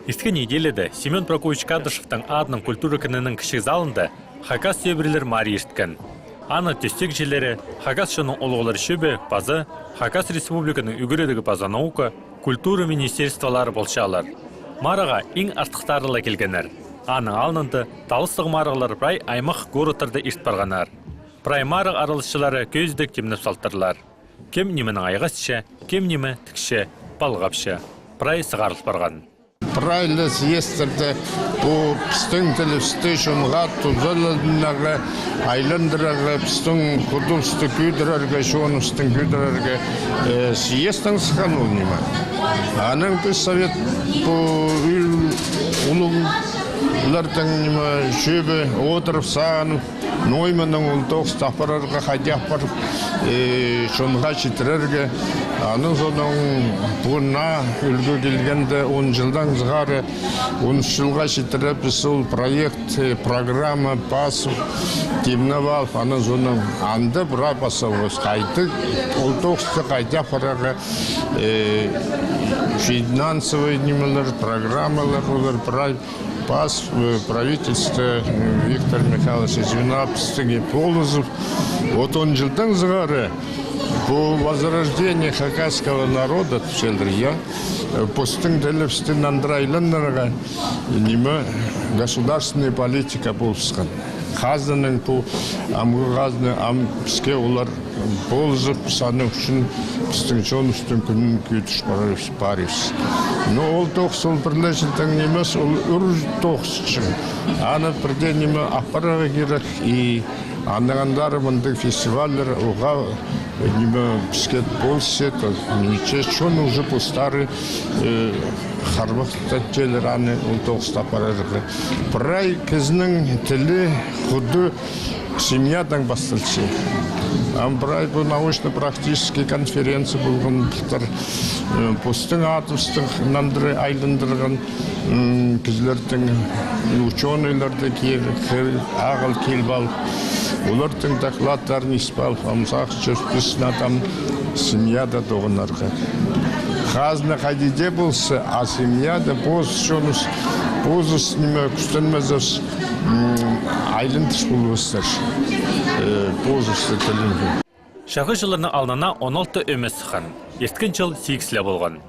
Ескі неделеді Семен Прокофьевич Кадышевтың адының культура күнінің кішік залында Хакас сөбірілер мари ешткен. Аны тестек желері Хакас шының олғылар шөбі базы Хакас республиканың үгіредігі база наука культура министерстволары болшалар. Мараға ең артықтарыла келгенер. Аның алынды талыстық марығылар прай аймақ городтарды ешт барғанар. Прай марық арылышылары көздік темніп салттырлар. Кем неменің айғасшы, кем немі тікші, балғапшы. Прай сығарылып барған. Правильно съестерді бұл пістің тілі пісті шымға тұзылынағы айлындырағы пістің құдылысты күйдірерге, шоңыстың күйдірерге съестің сыған ол нема. Аның біз совет бұл ұлылардың шөбі отырып сағанып, ноймының ұлтоқ стапырарға қадяқ барып, шонға жетірерге, аның соның бұғына үлгі келгенде 10 жылдан зғары 13 жылға жетіріп, сол проект, программа басып, темініп алып, аның соның анды бұра басауыз қайды, ұлтоқсты қадяқ бараға финансовый немелер, программалар олар пас правительство Виктор Михайлович Звенапстыги Полозов. Вот 10 жылдан зғары по возрождению хакасского народа, постың дәліпстің андырайлынларға неме государственная политика болсқан. Қазының бұл амғазны ампіске олар болызып саны үшін біздің жон үстін күнін көйтіш барыш. Но ол тоқсыл бірләшілдің немес, ол үрж тоқсықшың. Аны бірде неме аппараға керек, и анығандары мұнды фестивалер оға неме бізге болсет, немече шон уже по стары қарбақтат желер аны ол тоқста аппараға. Прай кізінің тілі құды семьядан бастылшы. Амбрай бұл научно-практический конференция болған бұлтар. Постың атыстың нандыры айлындырған кізлердің ученыйларды ағыл келбал. Олардың докладдарын испал, амсақ жүрпісін адам семьяда доғынарға. Қазына қадиде болса, а семьяда боз шоныз, бозыз неме күстенмезіз айлындыш болуыстар. Бозызды тілінгі. Шағы жылының алнына 16 өмес сықан. Есткен жыл 8-лі болған.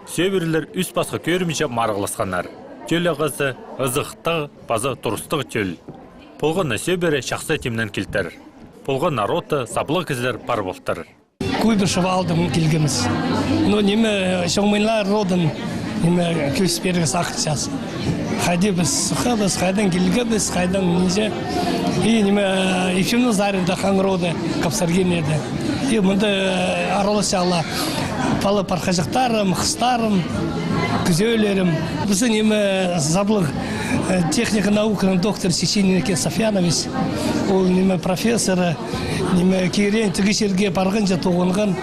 Сөбірілер үс басқа көрімінші марғылысқанар. Төл ағызы, ызықтығы, базы тұрыстығы төл. Полғанна сөбірі шақсы темнен келтір. Полған народы, саблы кізлер бар болтыр. Көйбірші алдым келгіміз. Но неме шоңмайлар родын неме көспері сақытшасы. Қайды біз сұқы қайдан келгі біз, қайдан неже. И неме екшімнің зарында қаңыроды қапсарген еді. И мұнда аралысы алла палы парқажықтарым, қыстарым, күзеулерім. Бізді неме заблық техника науканың доктор Сеченин Софьянович, ол неме профессоры, неме кейрен түгішерге барғынша тоғынған.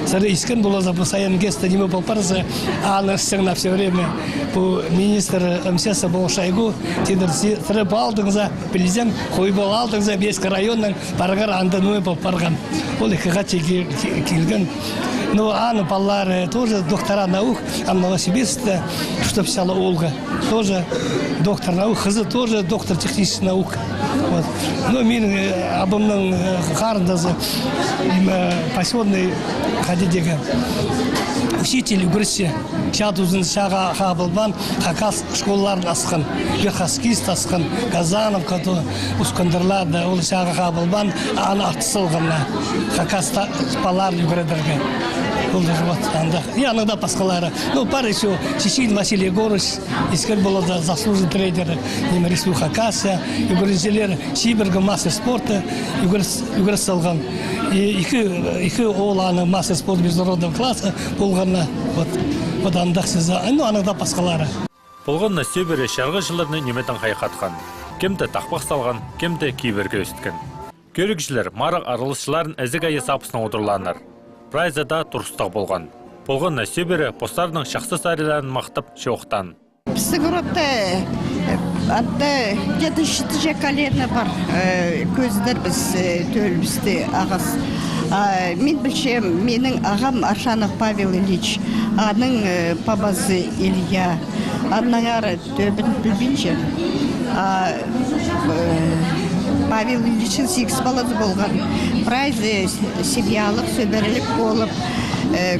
Сары искен было за саян геста неме болпарзы, а на на все время по министр МСС был Шойгу, тидер сыры алдыңыза, президент қойбол алдыңыза Бескі районның барғар андынуы болпарған. Ол екіға келген. Но аны баллары тоже доктора наук, а Новосибирская, что писала Ольга, тоже доктор наук, қызы тоже доктор технических наук. Вот. Но мен абымның қарындазы пасионный қадедегі учитель үгірісі шадузын шаға қабылбан Хакас школаларын асқан, Верхоскист асқан, Казанов, Ускандырларды, ол шаға қабылбан аны артысылғанна Хакаста баларын үгіредерге. И анада пасқалары. Ну, пара еще Чечен Василий Егорович, искал было заслуженный тренер Республики Хакасия, үгіріншелер Сибирга мастер спорта үгіріс салған. И екі оланы мастер спорт международного класса болғанна. Вот андақ сеза. Ну, анада пасқалары. Болғанна сөбірі шарғы жыларыны неметен қайқатқан. Кемді тақпақ салған, кемді кейберге өсткен. Көрікшілер марық арылышыларын әзік айы сапысына отырланар. Прайзада тұрыстық болған. Болғанна сөбірі постарының шақсы сариларын мақтып шоқтан. Біздің ұрапта деді шыты колена бар көздер біз төлбісті ағас. Мен білшем, менің ағам Аршанов Павел Ильич, аның пабазы Илья, Аннаңары төбін білбейінше. Павел Ильичин 8 баласы болған. Прайзы семьялық сөбірілік болып,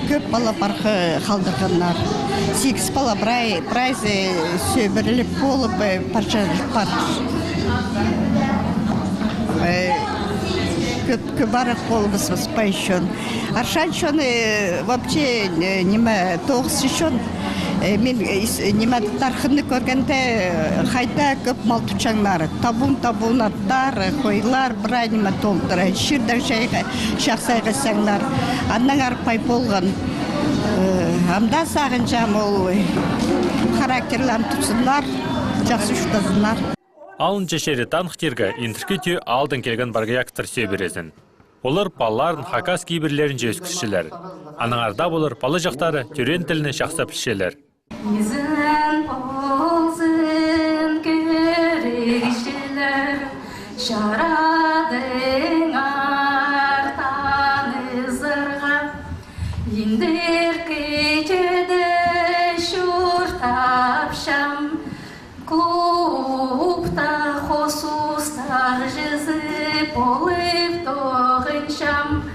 көп бала барқы қалдырғандар. 8 бала прайзы сөбірілік болып, парчалық бар. Көп барық болымыз пайшын. Аршаншоны вообще неме тоғыз шишон. Мен неме тарқынды көргенде қайта көп мал тұчаңлары. Табун аттар, қойлар, бір неме толдыры. Шырдар жайға, шақсайға саңлар. Аннаңар пай болған. Амда сағын жам ол характерларын тұтсынлар, жақсы ұштазынлар. Алын жешері танықтерге интеркетию алдын келген баргаяктыр сөйберезін. Олар балларын хакас кейбірлерін жөскішілер. Аныңарда болыр балы жақтары түрен тіліні шақса пішелер. Езін болсын көрегішілер, жарадың артан ызырға, ендер кетеді шүртап шам, клубта хосустақ жүзіп олып тоғын шам,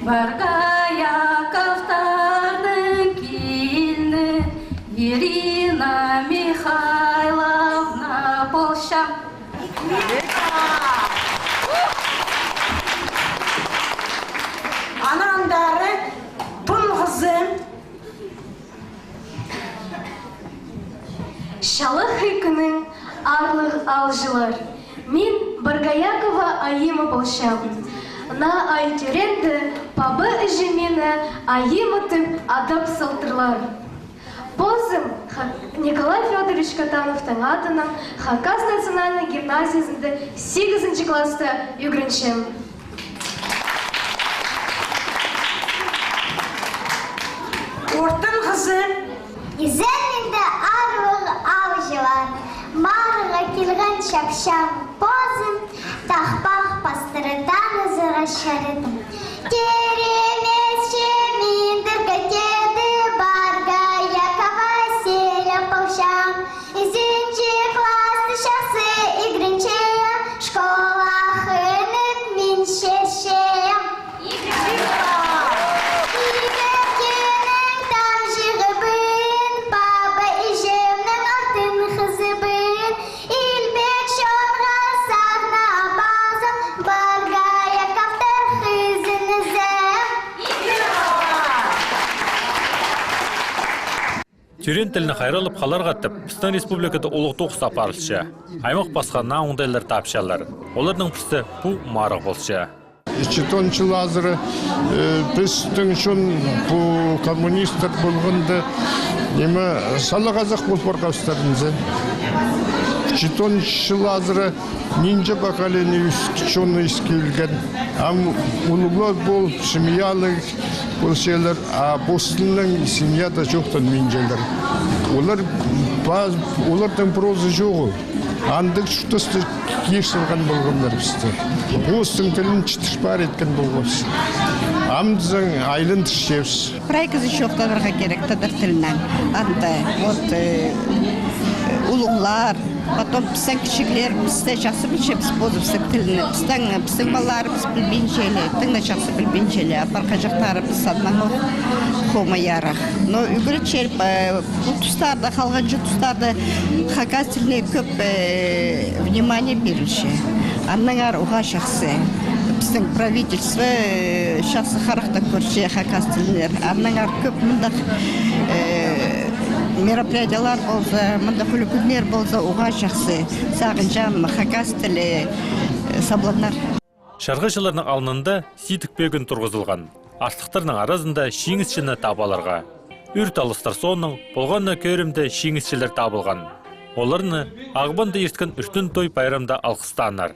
Баргаяковтардың келіні Ирина Михайловна Полшам. Анандары тұнғызым. Шалық хикінің арлық алжылар. Мен Баргаякова Аима Полшам. На айтюренді пабы жемені айымытып адап сылтырлар. Позым Николай Федорович Катановтың атынан Хакас национальный гимназиясында 8 класста үйгіріншем. Ортын қызы. Изелінде арлық алжылар. Марыға келген шақшам позым, тақпақ пастырыдан ызыға шарыдым. Керемесше мендір көтеді Баргаякова селі Полшам. Изінші класты шақсы игрінчеем, школа хынып мен шешеем. Түрен тіліні қайралып қалар қаттып, Пістан республикада олық тоқ сапарылшы. Аймақ басқанна оңдайлар тапшалар. Олардың пісті бұл марық болшы. 2 лазыры біздің үшін бұл коммунистер болғанды неме салы қазақ бол барқастарымызы. 2 лазыры нинжа поколение үскічоны ескелген. Улуглар бол семьялық бұл şeyler, босылының семьяда жоқтан менжелер. Олардан прозы жоғы. Андық шұқтысты кешілген болғандар бізді. Бостың тілін чытыш бар еткен болғыз. Амдызың айлын түшевіз. Прайкызы шоқталарға керек тадыр тілінен. Анда, улуғлар, потом біздің кішігілер, бізді жақсы білшеміз болды біздің тіліні. Біздің баларымыз білбейіншелі, тыңна жақсы білбейіншелі. Апарқа жақтарымыз саднан қомайарақ. Но үгілі челіп, бұл тұстарда, қалған жүр тұстарда хакас тіліне көп внимание берілші. Аннаңар ұға жақсы. Біздің правительство жақсы қарақта көрші хакас тілінер. Аннаңар көп мұндақ мероприятиялар болса, мұндақ үлікілер болса, ұға жақсы. Сағын жам, хакас тілі сабланар. Шарғы жыларының алынында ситікпегін тұрғызылған. Аштықтарының арасында шеңісшіні табаларға. Үрт алыстар соның болғанына көрімді шеңісшілер табылған. Оларыны ағбанды ерткен үртін той байрамда алқыстанар.